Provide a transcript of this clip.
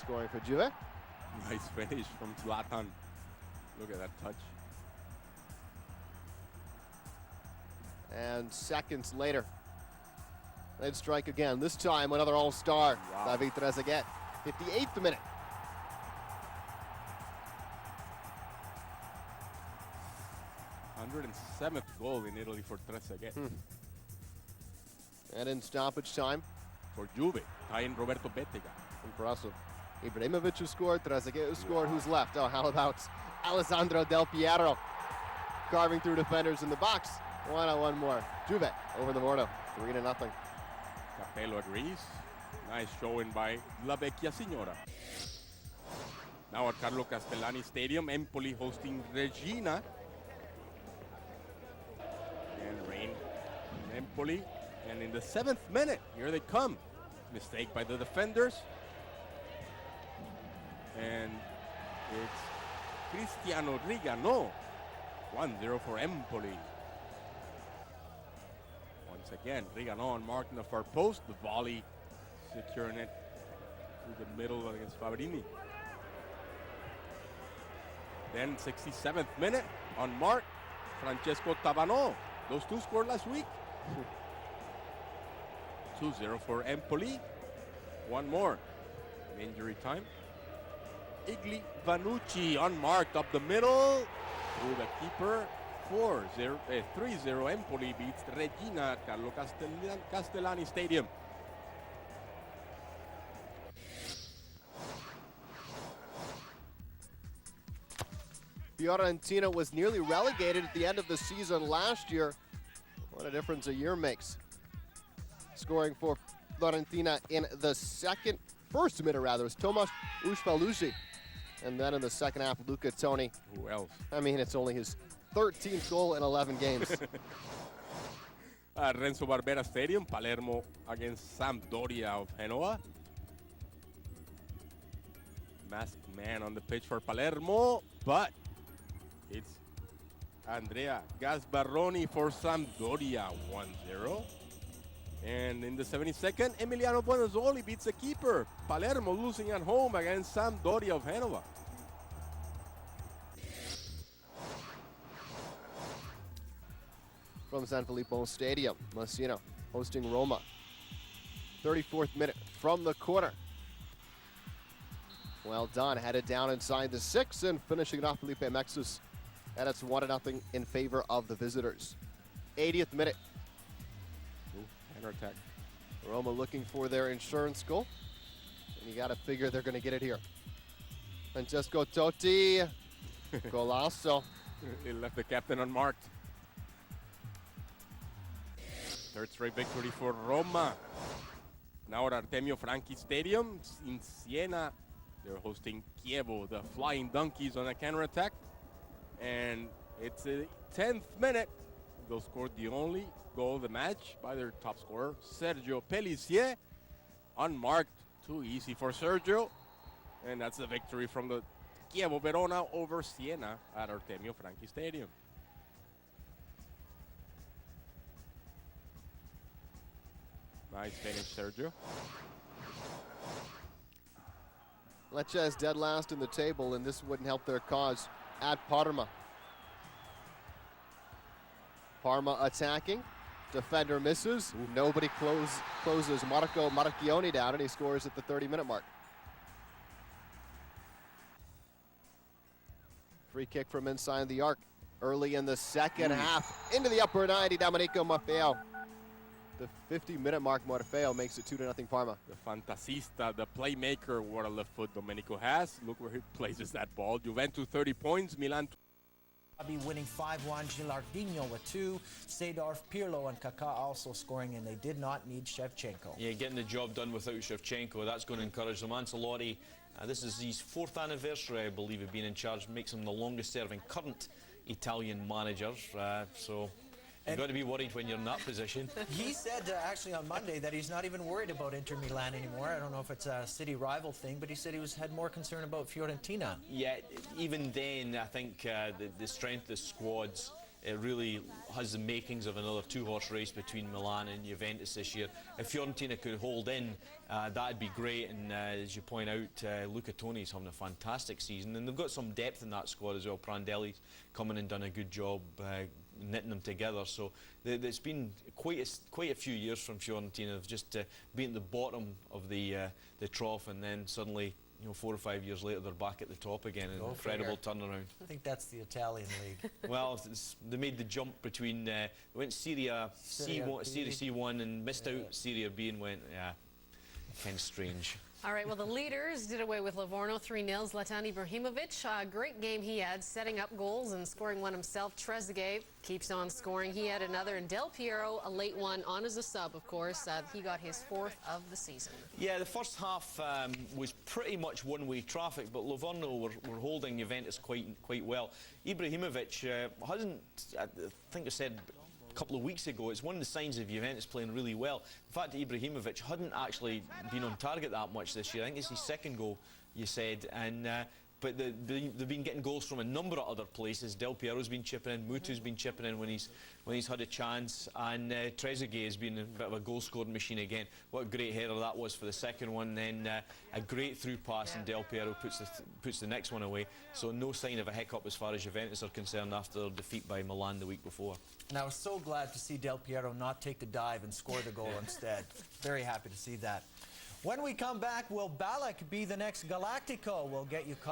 scoring for Juve. Nice finish from Zlatan. Look at that touch. And seconds later, they'd strike again. This time, another all-star, David Trezeguet. 58th minute. th goal in Italy for Trezeguet. And in stoppage time, For Juve, tying Roberto Bettega. impressive. Ibrahimovic who scored, Trezeguet who scored. Who's left? Oh, how about Alessandro Del Piero carving through defenders in the box. 1-on-1 more. Juve over the Morto, 3-0. Capello agrees. Nice showing by La Vecchia Signora. Now at Carlo Castellani Stadium, Empoli hosting Regina. And rain in Empoli. And in the 7th minute, here they come. Mistake by the defenders. And it's Cristiano Rigano. 1-0 for Empoli. Once again, Rigano unmarked in the far post. The volley securing it through the middle against Fabrini. Then 67th minute, unmarked, Francesco Tabano. Those two scored last week. 2-0 for Empoli. One more in injury time. Igli Vanucci unmarked up the middle through the keeper. 3-0 Empoli beats Regina at Carlo Castellani Stadium. Fiorentina was nearly relegated at the end of the season last year. What a difference a year makes. Scoring for Fiorentina in the first minute rather, was Tomas Ushpalushi. And then in the second half, Luca Toni. Who else? I mean, it's only his 13th goal in 11 games. At Renzo Barbera Stadium, Palermo against Sampdoria of Genoa. Masked man on the pitch for Palermo, but it's Andrea Gasbarroni for Sampdoria, 1-0. And in the 72nd, Emiliano Bonazzoli beats the keeper. Palermo losing at home against Sampdoria of Genova. From San Filippo Stadium, Messina hosting Roma. 34th minute from the corner. Well done, headed down inside the 6 and finishing it off Felipe Mexus. And it's 1-0 in favor of the visitors. 80th minute. Attack. Roma looking for their insurance goal. And you got to figure they're going to get it here. Francesco Totti. Golasso. He left the captain unmarked. Third straight victory for Roma. Now at Artemio Franchi Stadium in Siena. They're hosting Chievo, the Flying Donkeys, on a counterattack. And it's the 10th minute. They'll score the only goal of the match by their top scorer, Sergio Pellissier. Unmarked, too easy for Sergio. And that's the victory from the Chievo Verona over Siena at Artemio Franchi Stadium. Nice finish, Sergio. Lecce is dead last in the table, and this wouldn't help their cause at Parma. Parma attacking. Defender misses. Nobody closes Marco Marchioni down, and he scores at the 30-minute mark. Free kick from inside the arc early in the second half. Into the upper 90, Domenico Maffeo. The 50-minute mark, Morfeo makes it 2-0 Parma. The fantasista, the playmaker, what a left foot Domenico has. Look where he places that ball. Juventus 30 points, Milan Be winning 5-1. Gilardino with 2. Seedorf, Pirlo, and Kaká also scoring, and they did not need Shevchenko. Yeah, getting the job done without Shevchenko, that's going to encourage them. Ancelotti, this is his 4th anniversary, I believe, of being in charge. Makes him the longest-serving current Italian manager. So you've got to be worried when you're in that position. He said actually on Monday that he's not even worried about Inter Milan anymore. I don't know if it's a city rival thing, but he said he had more concern about Fiorentina. Yeah, even then, I think the strength of the squads it really has the makings of another two-horse race between Milan and Juventus this year. If Fiorentina could hold in, that'd be great. And as you point out, Luca Toni's having a fantastic season, and they've got some depth in that squad as well. Prandelli's coming and done a good job knitting them together. So it's been quite a few years from Fiorentina of just being at the bottom of the trough, and then suddenly, 4 or 5 years later, they're back at the top again. An incredible turnaround. I think that's the Italian league. Well, they made the jump between, went Serie C1 and missed out Serie B and went, kind of strange. All right, well, the leaders did away with Livorno 3-0. Zlatan Ibrahimovic, a great game he had, setting up goals and scoring one himself. Trezeguet keeps on scoring. He had another. And Del Piero, a late one, on as a sub, of course. He got his 4th of the season. Yeah, the first half was pretty much one-way traffic, but Livorno were holding Juventus quite well. Ibrahimovic hasn't, I think I said a couple of weeks ago, it's one of the signs of Juventus playing really well. The fact that Ibrahimovic hadn't actually been on target that much this year. I think it's his 2nd goal, you said, and but they've been getting goals from a number of other places. Del Piero's been chipping in, Mutu's been chipping in when he's had a chance, and Trezeguet has been a bit of a goal-scoring machine again. What a great header that was for the 2nd one. Then a great through pass, and Del Piero puts the next one away. So no sign of a hiccup as far as Juventus are concerned after their defeat by Milan the week before. And I was so glad to see Del Piero not take the dive and score the goal instead. Very happy to see that. When we come back, will Ballack be the next Galactico? We'll get you